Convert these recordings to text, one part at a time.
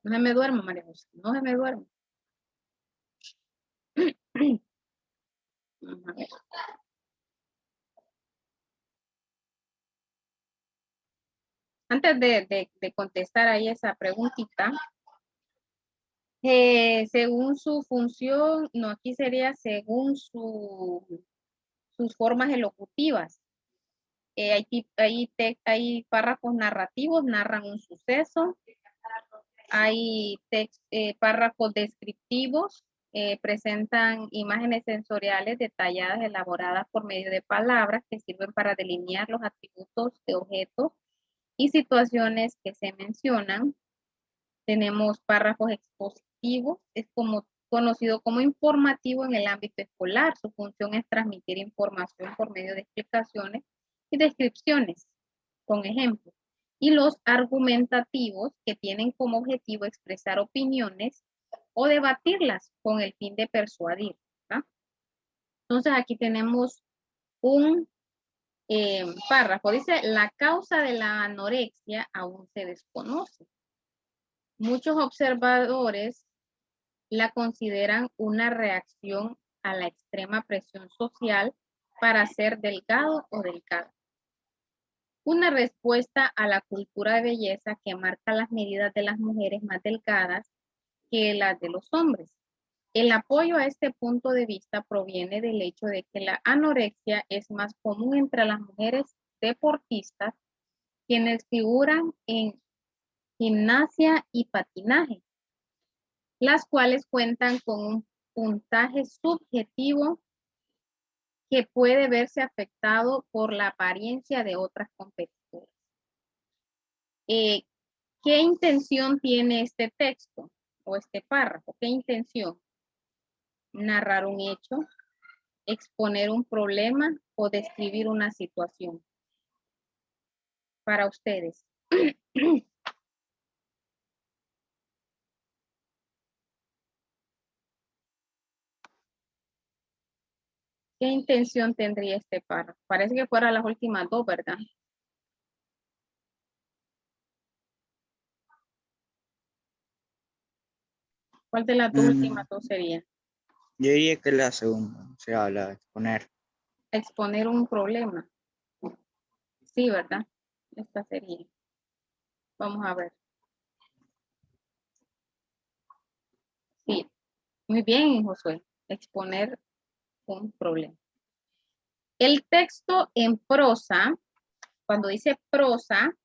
No se me duerma, María José, no se me duerma. Vamos a ver. Antes de contestar ahí esa preguntita, según su función, no, aquí sería según sus formas elocutivas. Hay párrafos narrativos, narran un suceso. Hay párrafos descriptivos, presentan imágenes sensoriales detalladas, elaboradas por medio de palabras que sirven para delinear los atributos de objetos y situaciones que se mencionan. Tenemos párrafos expositivos, es como conocido como informativo en el ámbito escolar. Su función es transmitir información por medio de explicaciones y descripciones, con ejemplos. Y los argumentativos, que tienen como objetivo expresar opiniones o debatirlas con el fin de persuadir, ¿verdad? Entonces aquí tenemos un párrafo. Dice, la causa de la anorexia aún se desconoce. Muchos observadores la consideran una reacción a la extrema presión social para ser delgado o delgada. Una respuesta a la cultura de belleza que marca las medidas de las mujeres más delgadas que las de los hombres. El apoyo a este punto de vista proviene del hecho de que la anorexia es más común entre las mujeres deportistas, quienes figuran en gimnasia y patinaje, las cuales cuentan con un puntaje subjetivo que puede verse afectado por la apariencia de otras competidoras. ¿Qué intención tiene este texto o este párrafo? ¿Qué intención? Narrar un hecho, exponer un problema o describir una situación. Para ustedes. ¿Qué intención tendría este párrafo? Parece que fuera las últimas dos, ¿verdad? ¿Cuál de las dos últimas dos sería? Yo diría que la segunda, se habla de exponer. Exponer un problema. Sí, ¿verdad? Esta sería. Vamos a ver. Sí, muy bien, Josué. Exponer un problema. El texto en prosa, cuando dice prosa,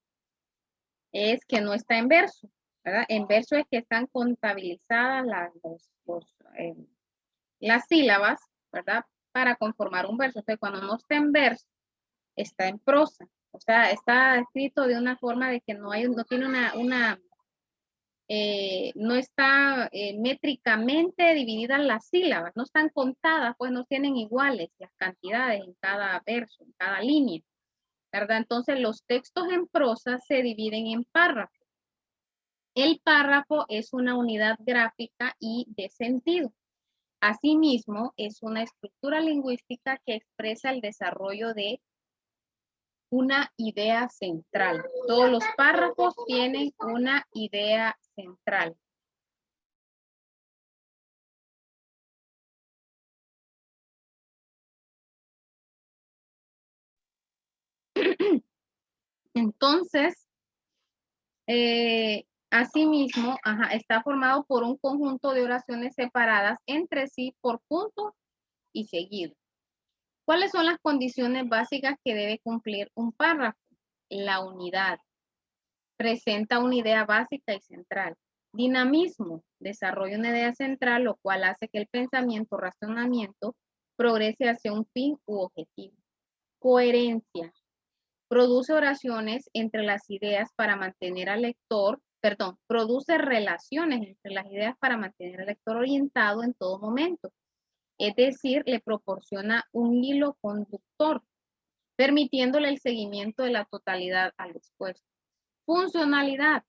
es que no está en verso, ¿verdad? En verso es que están contabilizadas las sílabas, ¿verdad? Para conformar un verso. Entonces, cuando no está en verso, está en prosa. O sea, está escrito de una forma de que no tiene no está métricamente divididas las sílabas, no están contadas, pues no tienen iguales las cantidades en cada verso, en cada línea, ¿verdad? Entonces los textos en prosa se dividen en párrafos. El párrafo es una unidad gráfica y de sentido. Asimismo, es una estructura lingüística que expresa el desarrollo de una idea central. Todos los párrafos tienen una idea central. Entonces, asimismo, está formado por un conjunto de oraciones separadas entre sí por puntos y seguidos. ¿Cuáles son las condiciones básicas que debe cumplir un párrafo? La unidad. Presenta una idea básica y central. Dinamismo. Desarrolla una idea central, lo cual hace que el pensamiento, razonamiento, progrese hacia un fin u objetivo. Coherencia. Produce oraciones entre las ideas para mantener al lector, produce relaciones entre las ideas para mantener al lector orientado en todo momento. Es decir, le proporciona un hilo conductor, permitiéndole el seguimiento de la totalidad al expuesto. Funcionalidad.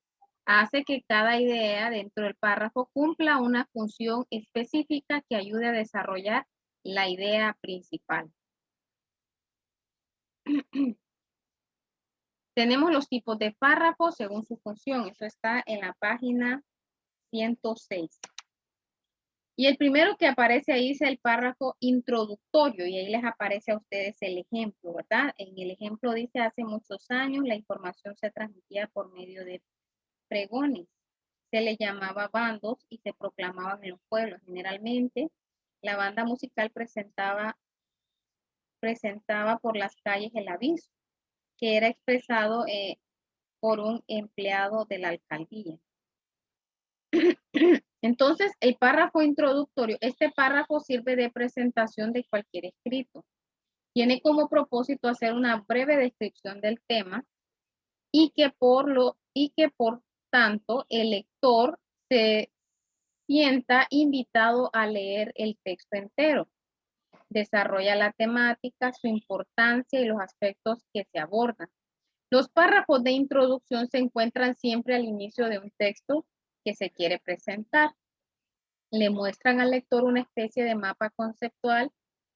Hace que cada idea dentro del párrafo cumpla una función específica que ayude a desarrollar la idea principal. Tenemos los tipos de párrafos según su función. Eso está en la página 106. Y el primero que aparece ahí es el párrafo introductorio y ahí les aparece a ustedes el ejemplo, ¿verdad? En el ejemplo dice, hace muchos años la información se transmitía por medio de pregones. Se le llamaba bandos y se proclamaban en los pueblos. Generalmente, la banda musical presentaba por las calles el aviso, que era expresado por un empleado de la alcaldía. Entonces, el párrafo introductorio, este párrafo sirve de presentación de cualquier escrito. Tiene como propósito hacer una breve descripción del tema y que por tanto el lector se sienta invitado a leer el texto entero. Desarrolla la temática, su importancia y los aspectos que se abordan. Los párrafos de introducción se encuentran siempre al inicio de un texto que se quiere presentar. Le muestran al lector una especie de mapa conceptual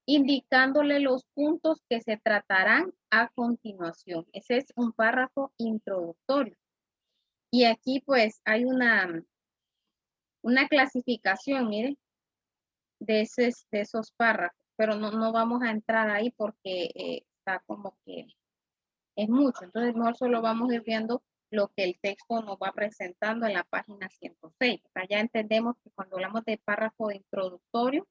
indicándole los puntos que se tratarán a continuación. Ese es un párrafo introductorio. Y aquí pues hay una clasificación, miren, de esos párrafos, pero no vamos a entrar ahí porque está como que es mucho. Entonces mejor solo vamos a ir viendo lo que el texto nos va presentando en la página 106. Ya entendemos que cuando hablamos de párrafo introductorio,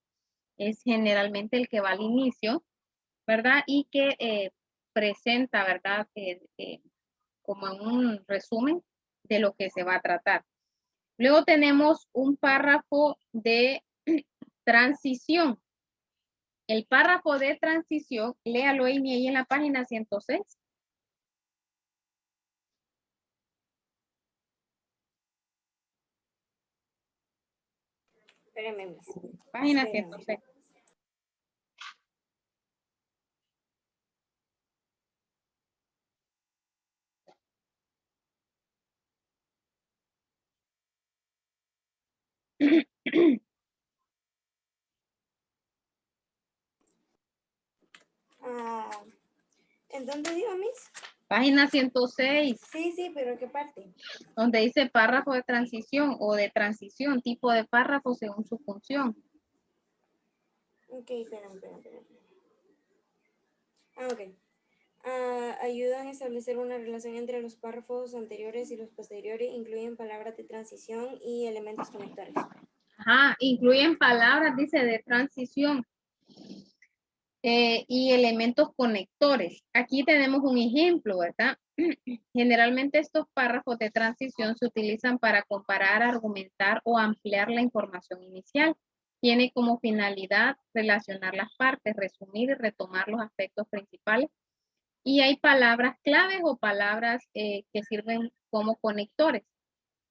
es generalmente el que va al inicio, ¿verdad? Y que presenta, ¿verdad? Como en un resumen de lo que se va a tratar. Luego tenemos un párrafo de transición. El párrafo de transición, léalo ahí en la página 106. Espérame, Miss. Página Espérame. 106. ¿En dónde digo, Miss? Página 106, Sí, pero ¿qué parte? donde dice párrafo de transición o de transición, tipo de párrafo según su función. Ok, espérame. Ok. Ayudan a establecer una relación entre los párrafos anteriores y los posteriores, incluyen palabras de transición y elementos conectores. Ajá, incluyen palabras, dice, de transición y elementos conectores. Aquí tenemos un ejemplo, ¿verdad? Generalmente estos párrafos de transición se utilizan para comparar, argumentar o ampliar la información inicial. Tiene como finalidad relacionar las partes, resumir y retomar los aspectos principales. Y hay palabras claves o palabras que sirven como conectores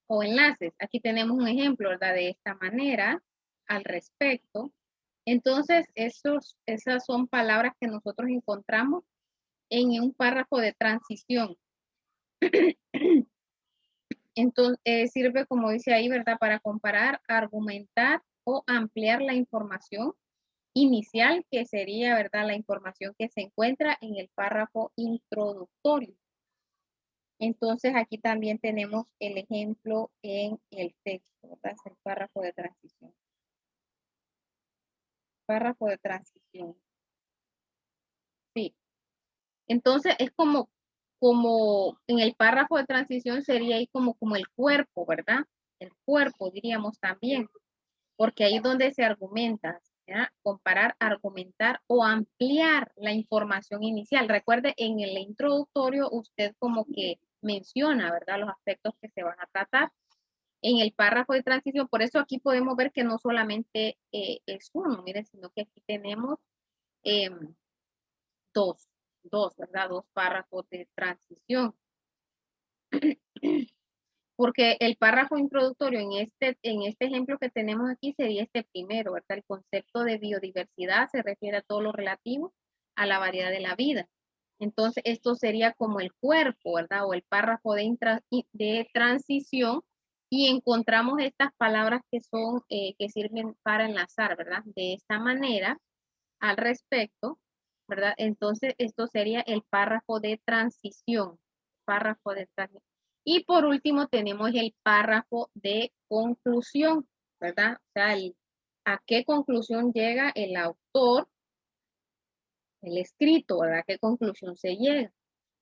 o enlaces. Aquí tenemos un ejemplo, ¿verdad? De esta manera, al respecto. Entonces, esas son palabras que nosotros encontramos en un párrafo de transición. Entonces, sirve, como dice ahí, ¿verdad? Para comparar, argumentar o ampliar la información inicial, que sería, ¿verdad? La información que se encuentra en el párrafo introductorio. Entonces, aquí también tenemos el ejemplo en el texto, ¿verdad? Es el párrafo de transición. Párrafo de transición. Sí. Entonces, es como en el párrafo de transición sería ahí como el cuerpo, ¿verdad? El cuerpo, diríamos también, porque ahí es donde se argumenta, ¿verdad? Comparar, argumentar o ampliar la información inicial. Recuerde, en el introductorio usted como que menciona, ¿verdad? Los aspectos que se van a tratar. En el párrafo de transición, por eso aquí podemos ver que no solamente es uno, miren, sino que aquí tenemos dos, ¿verdad? Dos párrafos de transición. Porque el párrafo introductorio en este ejemplo que tenemos aquí sería este primero, ¿verdad? El concepto de biodiversidad se refiere a todo lo relativo a la variedad de la vida. Entonces, esto sería como el cuerpo, ¿verdad? O el párrafo de transición y encontramos estas palabras que son, que sirven para enlazar, ¿verdad? De esta manera, al respecto, ¿verdad? Entonces, esto sería el párrafo de transición. Párrafo de transición. Y por último tenemos el párrafo de conclusión, ¿verdad? O sea, a qué conclusión llega el autor, el escrito, ¿verdad? ¿A qué conclusión se llega?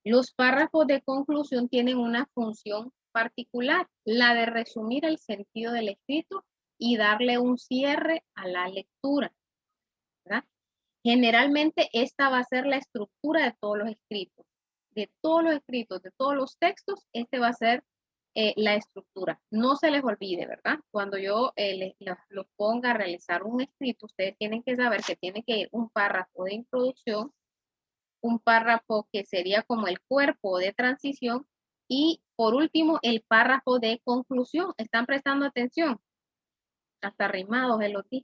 Los párrafos de conclusión tienen una función particular, la de resumir el sentido del escrito y darle un cierre a la lectura, ¿verdad? Generalmente esta va a ser la estructura de todos los escritos. De todos los escritos, de todos los textos, este va a ser la estructura. No se les olvide, ¿verdad? Cuando yo los ponga a realizar un escrito, ustedes tienen que saber que tiene que ir un párrafo de introducción, un párrafo que sería como el cuerpo de transición y por último el párrafo de conclusión. ¿Están prestando atención? Hasta rimados el otro,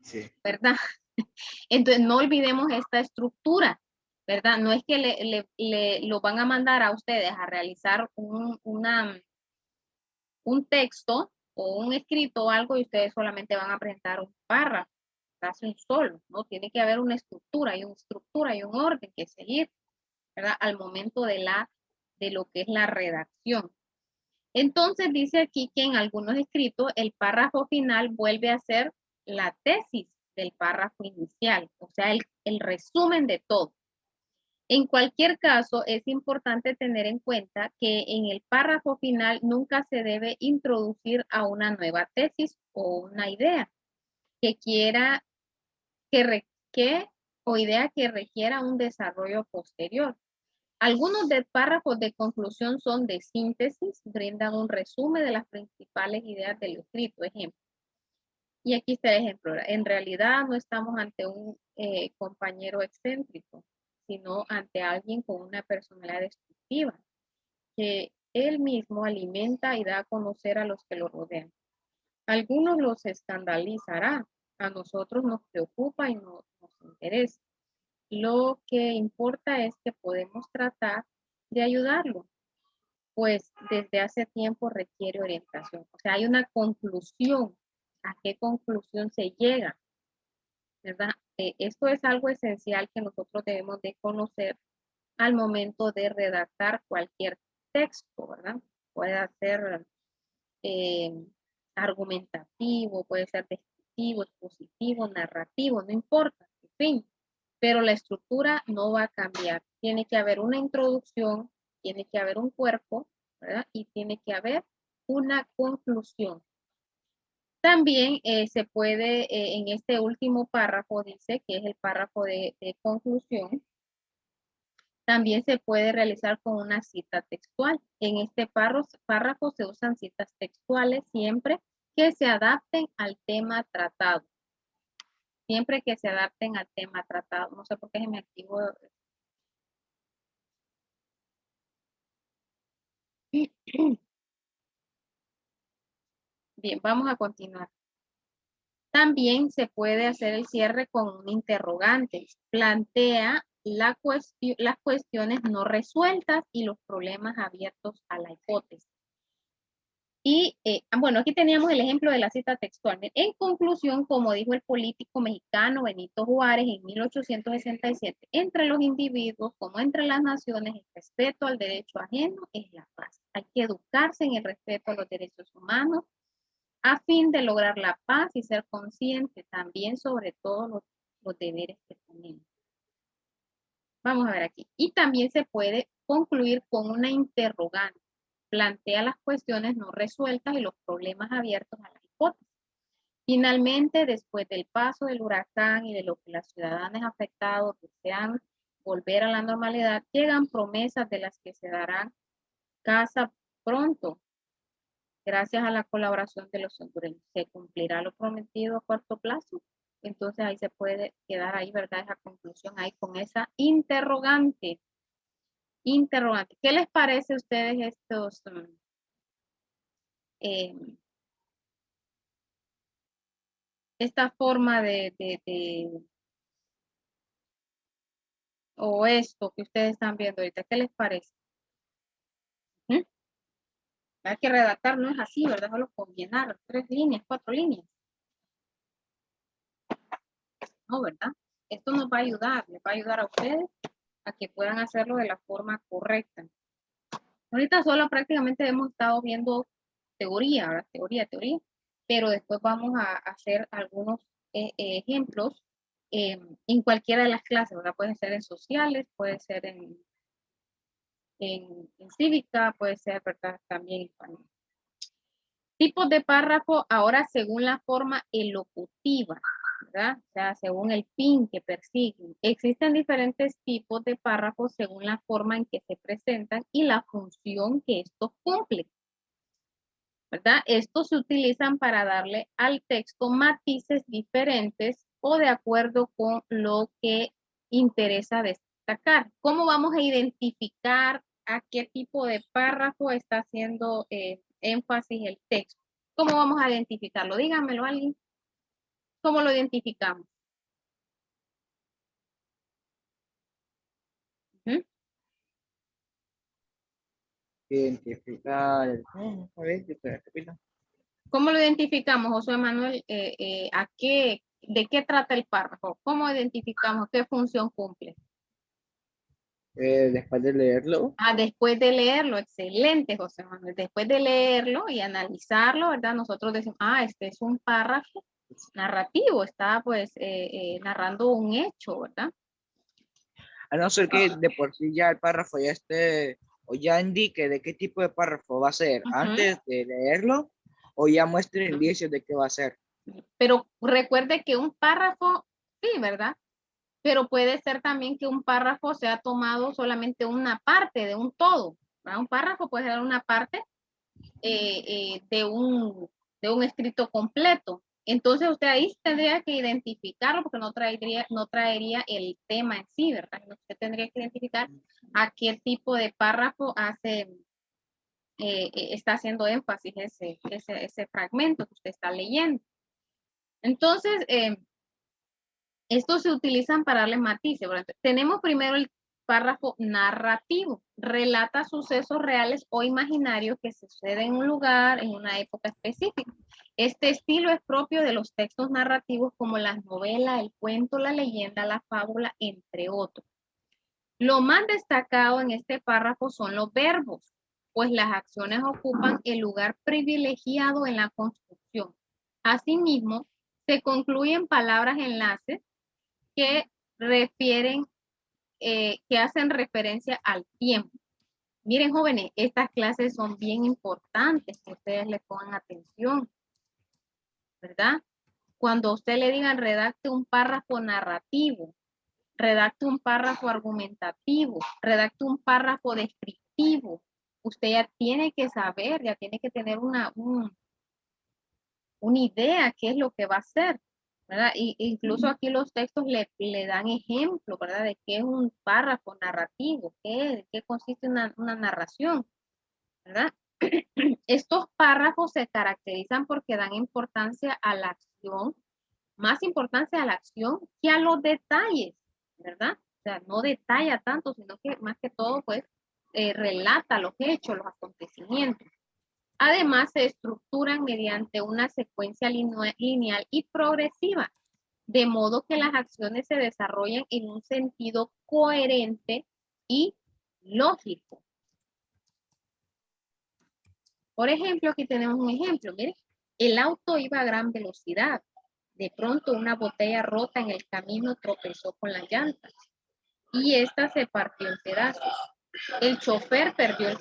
Sí. ¿verdad? Entonces no olvidemos esta estructura, ¿verdad? No es que lo van a mandar a ustedes a realizar un texto o un escrito o algo y ustedes solamente van a presentar un párrafo, casi un solo, ¿no? Tiene que haber una estructura y un orden que seguir, ¿verdad? Al momento de lo que es la redacción. Entonces dice aquí que en algunos escritos el párrafo final vuelve a ser la tesis del párrafo inicial, o sea, el resumen de todo. En cualquier caso, es importante tener en cuenta que en el párrafo final nunca se debe introducir a una nueva tesis o una idea que quiera o idea que requiera un desarrollo posterior. Algunos de párrafos de conclusión son de síntesis, brindan un resumen de las principales ideas del escrito, ejemplo. Y aquí está el ejemplo. En realidad no estamos ante un compañero excéntrico, sino ante alguien con una personalidad destructiva, que él mismo alimenta y da a conocer a los que lo rodean. Algunos los escandalizará, a nosotros nos preocupa y nos interesa. Lo que importa es que podemos tratar de ayudarlo, pues desde hace tiempo requiere orientación. O sea, hay una conclusión. ¿A qué conclusión se llega? ¿Verdad? Esto es algo esencial que nosotros debemos de conocer al momento de redactar cualquier texto, ¿verdad? Puede ser eh, argumentativo, puede ser descriptivo, expositivo, narrativo, no importa, en fin. Pero la estructura no va a cambiar. Tiene que haber una introducción, tiene que haber un cuerpo, ¿verdad? Y tiene que haber una conclusión. También se puede, en este último párrafo, dice que es el párrafo de conclusión, también se puede realizar con una cita textual. En este párrafo se usan citas textuales siempre que se adapten al tema tratado. Siempre que se adapten al tema tratado. No sé por qué se me activó. Bien, vamos a continuar. También se puede hacer el cierre con un interrogante. Plantea las cuestiones no resueltas y los problemas abiertos a la hipótesis. Y bueno, aquí teníamos el ejemplo de la cita textual. En conclusión, como dijo el político mexicano Benito Juárez en 1867, entre los individuos como entre las naciones, el respeto al derecho ajeno es la paz. Hay que educarse en el respeto a los derechos humanos a fin de lograr la paz y ser consciente también sobre todos los deberes que tenemos. Vamos a ver aquí. Y también se puede concluir con una interrogante. Plantea las cuestiones no resueltas y los problemas abiertos a la hipótesis. Finalmente, después del paso del huracán y de lo que las ciudadanas afectados desean volver a la normalidad, llegan promesas de las que se darán casa pronto. Gracias a la colaboración de los hondureños. ¿Se cumplirá lo prometido a corto plazo? Entonces ahí se puede quedar ahí, ¿verdad? Esa conclusión ahí con esa interrogante. Interrogante. ¿Qué les parece a ustedes estos esta forma o esto que ustedes están viendo ahorita? ¿Qué les parece? ¿Mm? Hay que redactar, no es así, ¿verdad? Solo combinar 3 líneas, 4 líneas. No, ¿verdad? Esto nos va a ayudar, les va a ayudar a ustedes a que puedan hacerlo de la forma correcta. Ahorita solo prácticamente hemos estado viendo teoría, ¿verdad? Teoría, pero después vamos a hacer algunos ejemplos en cualquiera de las clases, ¿verdad? Puede ser en sociales, puede ser en cívica, puede ser, ¿verdad? También en español. Tipos de párrafo ahora según la forma elocutiva, ¿verdad? O sea, según el fin que persiguen. Existen diferentes tipos de párrafos según la forma en que se presentan y la función que estos cumplen, ¿verdad? Estos se utilizan para darle al texto matices diferentes o de acuerdo con lo que interesa destacar. ¿Cómo vamos a identificar a qué tipo de párrafo está haciendo énfasis el texto? ¿Cómo vamos a identificarlo? Dígamelo alguien. ¿Cómo lo identificamos? ¿Mm? Identificar. A ver, yo te repito. ¿Cómo lo identificamos, José Manuel? ¿De qué trata el párrafo? ¿Cómo identificamos qué función cumple? Después de leerlo, Ah, después de leerlo, excelente, José Manuel. Después de leerlo y analizarlo, ¿verdad? Nosotros decimos, este es un párrafo narrativo, está pues narrando un hecho, ¿verdad? a no ser que de por sí ya el párrafo ya esté o ya indique de qué tipo de párrafo va a ser Ujú. antes de leerlo o ya muestre indicios de qué va a ser. Pero recuerde que un párrafo, sí, ¿verdad? Pero puede ser también que un párrafo sea tomado solamente una parte de un todo, ¿verdad? Un párrafo puede ser una parte de un escrito completo. Entonces usted ahí tendría que identificarlo porque no traería el tema en sí, ¿verdad? Usted tendría que identificar a qué tipo de párrafo está haciendo énfasis ese fragmento que usted está leyendo. Entonces, estos se utilizan para darle matices. Tenemos primero el párrafo narrativo. Relata sucesos reales o imaginarios que suceden en un lugar, en una época específica. Este estilo es propio de los textos narrativos como las novelas, el cuento, la leyenda, la fábula, entre otros. Lo más destacado en este párrafo son los verbos, pues las acciones ocupan el lugar privilegiado en la construcción. Asimismo, se concluyen palabras enlaces que refieren, que hacen referencia al tiempo. Miren, jóvenes, estas clases son bien importantes que ustedes le pongan atención, ¿verdad? Cuando usted le digan redacte un párrafo narrativo, redacte un párrafo argumentativo, redacte un párrafo descriptivo, usted ya tiene que saber, ya tiene que tener una idea qué es lo que va a hacer, ¿verdad? Y incluso aquí los textos le dan ejemplo, ¿verdad? De qué es un párrafo narrativo, de qué consiste una narración, ¿verdad? Estos párrafos se caracterizan porque dan importancia a la acción, más importancia a la acción que a los detalles, ¿verdad? O sea, no detalla tanto, sino que más que todo, pues, relata los hechos, los acontecimientos. Además, se estructuran mediante una secuencia lineal y progresiva, de modo que las acciones se desarrollen en un sentido coherente y lógico. Por ejemplo, aquí tenemos un ejemplo, miren, el auto iba a gran velocidad. De pronto una botella rota en el camino tropezó con las llantas y esta se partió en pedazos. El chofer perdió el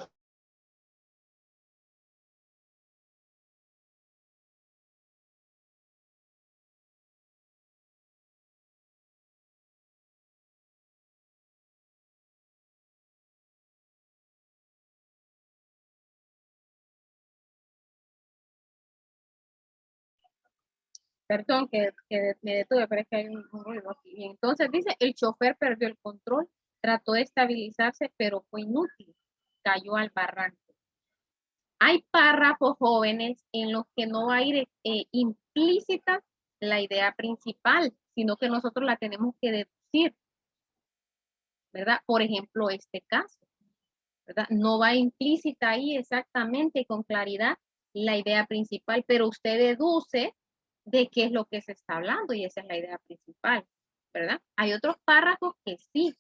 perdón que me detuve, pero es que hay un ruido aquí. Y entonces dice, el chofer perdió el control, trató de estabilizarse, pero fue inútil, cayó al barranco. Hay párrafos jóvenes en los que no va a ir implícita la idea principal, sino que nosotros la tenemos que deducir, ¿verdad? Por ejemplo, este caso, ¿verdad? No va implícita ahí exactamente con claridad la idea principal, pero usted deduce de qué es lo que se está hablando y esa es la idea principal, ¿verdad? Hay otros párrafos que sí,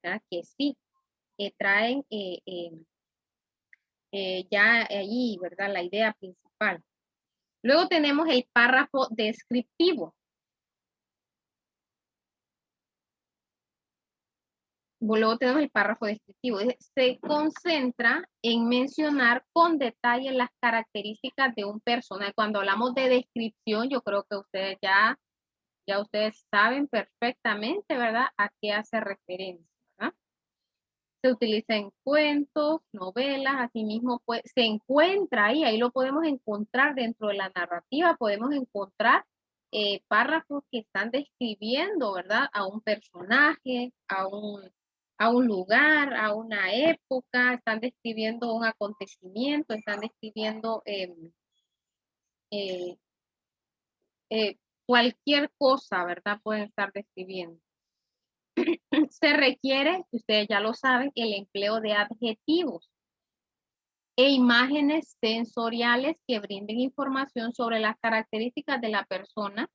¿verdad? Que sí, que traen ya ahí, ¿verdad? La idea principal. Luego tenemos el párrafo descriptivo. Luego tenemos el párrafo descriptivo. Se concentra en mencionar con detalle las características de un personaje. Cuando hablamos de descripción, yo creo que ustedes ya ustedes saben perfectamente, ¿verdad? A qué hace referencia, ¿verdad? Se utiliza en cuentos, novelas, asimismo pues, se encuentra ahí lo podemos encontrar dentro de la narrativa, podemos encontrar párrafos que están describiendo, ¿verdad? A un personaje, a un lugar, a una época, están describiendo un acontecimiento, están describiendo eh, cualquier cosa, ¿verdad? Pueden estar describiendo. Se requiere, ustedes ya lo saben, el empleo de adjetivos e imágenes sensoriales que brinden información sobre las características de la persona,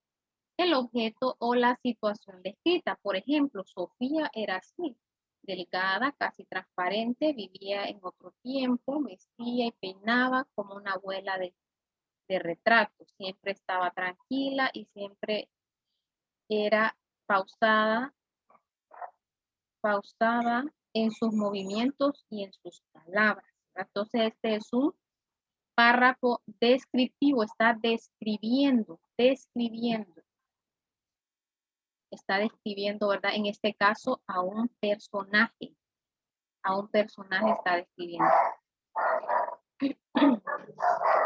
el objeto o la situación descrita. Por ejemplo, Sofía era así, delgada, casi transparente, vivía en otro tiempo, vestía y peinaba como una abuela de retrato. Siempre estaba tranquila y siempre era pausada en sus movimientos y en sus palabras. Entonces, este es un párrafo descriptivo, está describiendo, está describiendo, ¿verdad? En este caso, a un personaje está describiendo.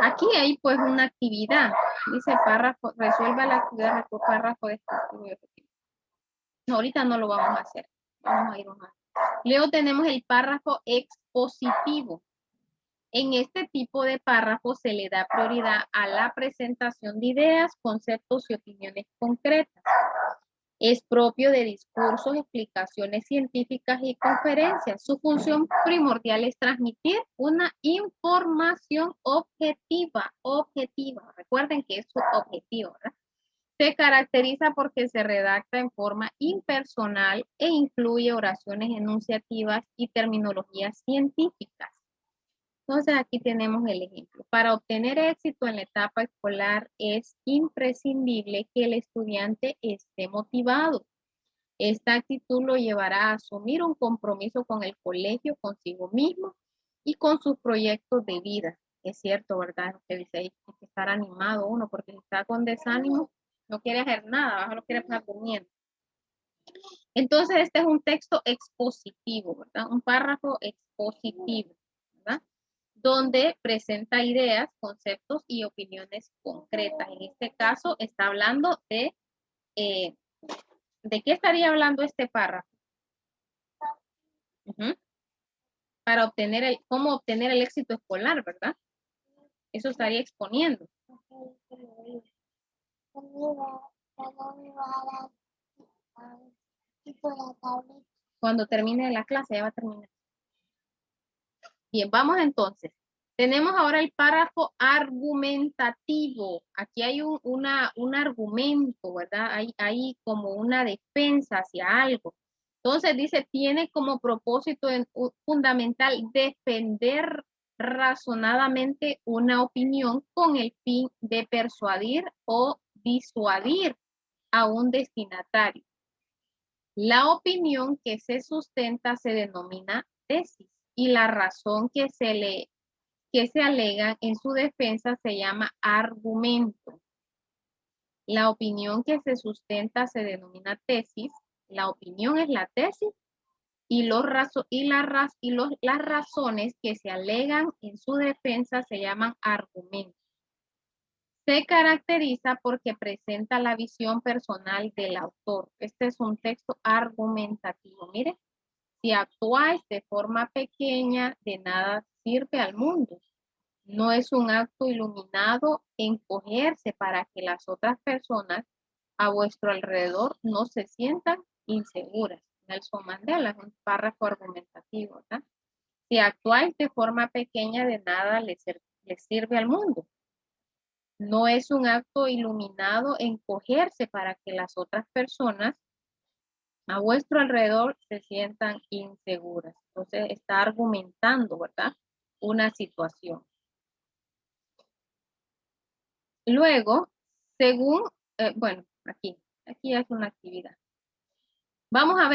Aquí hay pues una actividad, dice párrafo, resuelva la actividad con párrafo descriptivo y objetivo. No, ahorita no lo vamos a hacer, vamos a ir más. Luego tenemos el párrafo expositivo. En este tipo de párrafo se le da prioridad a la presentación de ideas, conceptos y opiniones concretas. Es propio de discursos, explicaciones científicas y conferencias. Su función primordial es transmitir una información objetiva. Recuerden que es su objetivo, ¿verdad? Se caracteriza porque se redacta en forma impersonal e incluye oraciones enunciativas y terminologías científicas. Entonces aquí tenemos el ejemplo. Para obtener éxito en la etapa escolar es imprescindible que el estudiante esté motivado. Esta actitud lo llevará a asumir un compromiso con el colegio, consigo mismo y con sus proyectos de vida. Es cierto, ¿verdad? Usted dice ahí hay que estar animado uno porque si está con desánimo no quiere hacer nada, solo quiere estar durmiendo. Entonces este es un texto expositivo, ¿verdad? Un párrafo expositivo, ¿verdad? Donde presenta ideas, conceptos y opiniones concretas. En este caso está hablando ¿de qué estaría hablando este párrafo? Para obtener cómo obtener el éxito escolar, ¿verdad? Eso estaría exponiendo. Cuando termine la clase, ya va a terminar. Bien, vamos entonces. Tenemos ahora el párrafo argumentativo. Aquí hay un argumento, ¿verdad? Hay como una defensa hacia algo. Entonces dice, tiene como propósito fundamental defender razonadamente una opinión con el fin de persuadir o disuadir a un destinatario. La opinión que se sustenta se denomina tesis y la razón que se alega en su defensa se llama argumento. La opinión que se sustenta se denomina tesis. La opinión es la tesis y las razones que se alegan en su defensa se llaman argumentos. Se caracteriza porque presenta la visión personal del autor. Este es un texto argumentativo. Mire, si actuáis de forma pequeña, de nada sirve al mundo. No es un acto iluminado encogerse para que las otras personas a vuestro alrededor no se sientan inseguras. Nelson Mandela es un párrafo argumentativo, ¿verdad? Si actuáis de forma pequeña, de nada les sirve al mundo. No es un acto iluminado encogerse para que las otras personas a vuestro alrededor se sientan inseguras. Entonces está argumentando, ¿verdad? una situación. Luego, según, bueno, aquí es una actividad. Vamos a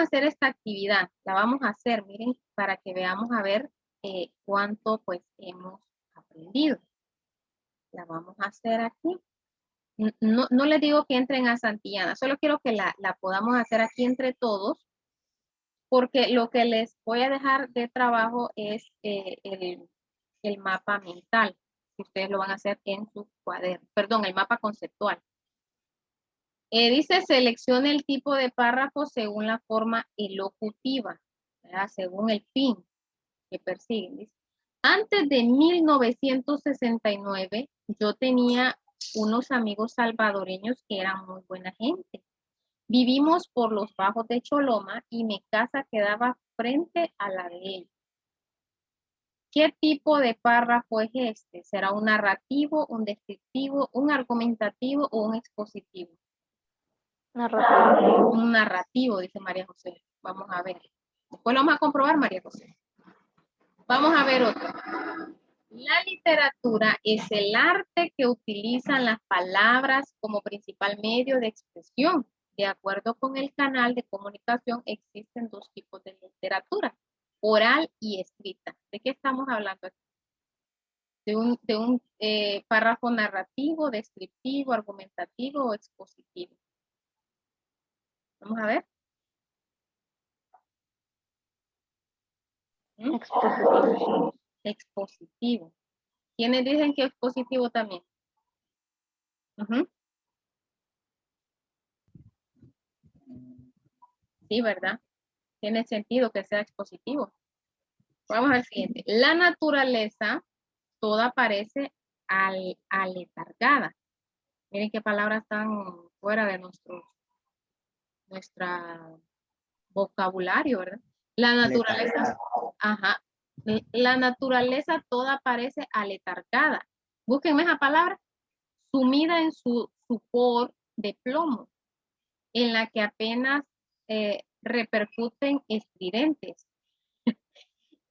hacer esta actividad, la vamos a hacer, miren, para que veamos a ver cuánto pues hemos aprendido. La vamos a hacer aquí. No les digo que entren a Santillana, solo quiero que la podamos hacer aquí entre todos, porque lo que les voy a dejar de trabajo es el mapa mental, que ustedes lo van a hacer en su cuaderno, perdón, el mapa conceptual. Dice, seleccione el tipo de párrafo según la forma elocutiva, ¿verdad? Según el fin que persiguen. Dice, antes de 1969, yo tenía unos amigos salvadoreños que eran muy buena gente. Vivimos por los bajos de Choloma y mi casa quedaba frente a la de ellos. ¿Qué tipo de párrafo es este? ¿Será un narrativo, un descriptivo, un argumentativo o un expositivo? Narrativo. Un narrativo, dice María José. Vamos a ver. Después lo vamos a comprobar, María José. Vamos a ver otro. La literatura es el arte que utilizan las palabras como principal medio de expresión. De acuerdo con el canal de comunicación, existen dos tipos de literatura, oral y escrita. ¿De qué estamos hablando aquí? De un párrafo narrativo, descriptivo, argumentativo o expositivo. Vamos a ver. Expositivo. Expositivo. ¿Quiénes dicen que expositivo también? Sí, ¿verdad? Tiene sentido que sea expositivo. Vamos al siguiente. La naturaleza toda parece aletargada. Miren qué palabras están fuera de nuestra vocabulario, ¿verdad? La naturaleza, ajá. La naturaleza toda parece aletargada. Búsquenme esa palabra. Sumida en su sopor de plomo, en la que apenas repercuten estridentes.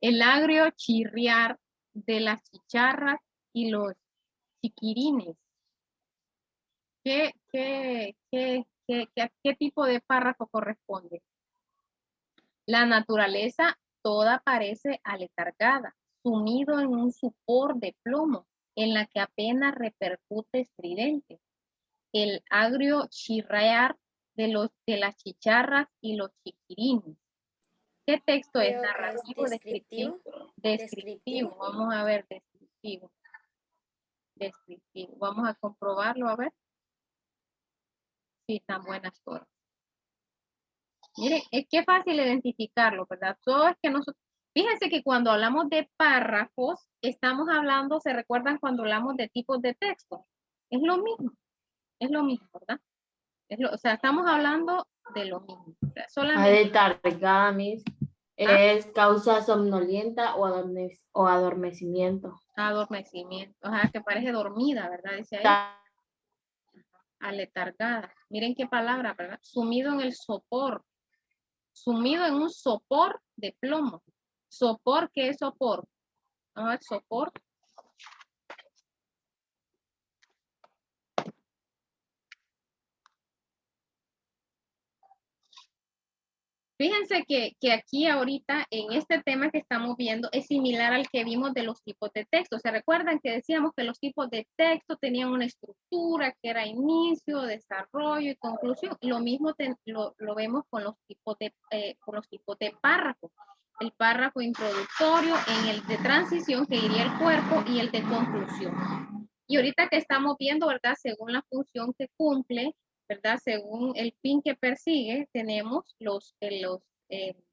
El agrio chirriar de las chicharras y los chiquirines. ¿Qué tipo de párrafo corresponde? La naturaleza toda parece aletargada, sumido en un sopor de plomo, en la que apenas repercute estridente. El agrio chirriar de las chicharras y los chiquirines. ¿Qué texto es? Creo que es ¿Narrativo, descriptivo? descriptivo. Vamos a ver, descriptivo. Descriptivo. Vamos a comprobarlo, a ver. Sí, están buenas todas. Miren, es que fácil identificarlo, ¿verdad? Todo es que nosotros, fíjense que cuando hablamos de párrafos, estamos hablando, ¿se recuerdan cuando hablamos de tipos de texto? Es lo mismo, ¿verdad? O sea, estamos hablando de lo mismo. Solamente. Aletargada, Miss. Es causa somnolienta o adormecimiento. Adormecimiento, o sea, que parece dormida, ¿verdad? Dice ahí. Aletargada. Miren qué palabra, ¿verdad? Sumido en el sopor. Sumido en un sopor de plomo. ¿Sopor? ¿Qué es sopor? Vamos a ver, sopor. Fíjense que aquí ahorita en este tema que estamos viendo es similar al que vimos de los tipos de texto. ¿Se recuerdan que decíamos que los tipos de texto tenían una estructura que era inicio, desarrollo y conclusión? Lo mismo lo vemos con los tipos de párrafos. El párrafo introductorio, en el de transición que iría el cuerpo y el de conclusión. Y ahorita que estamos viendo, ¿verdad? Según la función que cumple, ¿verdad? Según el fin que persigue, tenemos los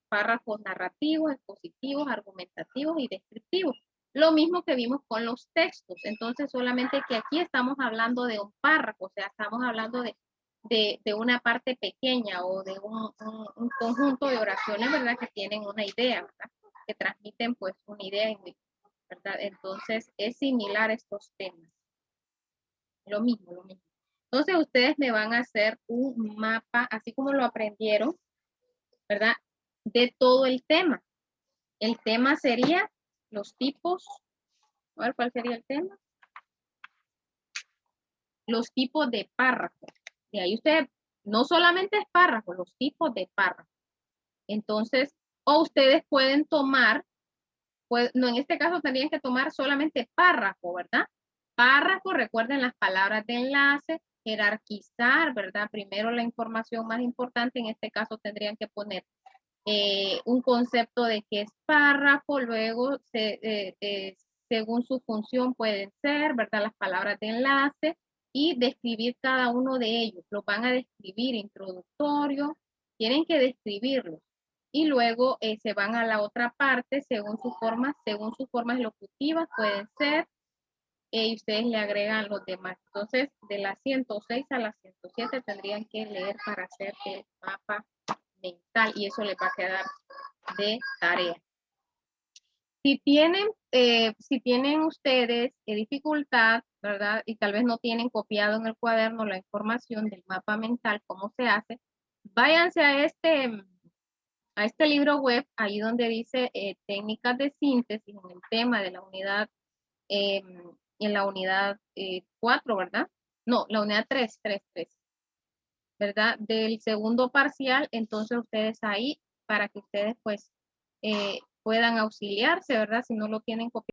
párrafos narrativos, expositivos, argumentativos y descriptivos. Lo mismo que vimos con los textos. Entonces, solamente que aquí estamos hablando de un párrafo, o sea, estamos hablando de una parte pequeña o de un conjunto de oraciones, ¿verdad? Que tienen una idea, ¿verdad? Que transmiten pues una idea, ¿verdad? Entonces, es similar a estos temas. Lo mismo, lo mismo. Entonces ustedes me van a hacer un mapa, así como lo aprendieron, ¿verdad? De todo el tema. El tema sería Los tipos. A ver, ¿cuál sería el tema? Los tipos de párrafo. Y ahí usted, no solamente es párrafo, los tipos de párrafo. Entonces, o ustedes pueden tomar, pues, no, en este caso tendrían que tomar solamente párrafo, ¿verdad? Párrafo, recuerden las palabras de enlace, jerarquizar, ¿verdad? Primero la información más importante, en este caso tendrían que poner un concepto de qué es párrafo, luego según su función pueden ser, ¿verdad? Las palabras de enlace y describir cada uno de ellos. Lo van a describir introductorio, tienen que describirlo. Y luego se van a la otra parte según sus formas locutivas pueden ser, y ustedes le agregan los demás. Entonces, de la 106 a la 107 tendrían que leer para hacer el mapa mental y eso les va a quedar de tarea. Si tienen ustedes dificultad, ¿verdad? Y tal vez no tienen copiado en el cuaderno la información del mapa mental, cómo se hace, váyanse a este libro web, ahí donde dice técnicas de síntesis en el tema de la unidad, en la unidad 4, ¿verdad? No, la unidad 3, ¿verdad? Del segundo parcial, entonces ustedes ahí, para que ustedes pues puedan auxiliarse, ¿verdad? Si no lo tienen copiado.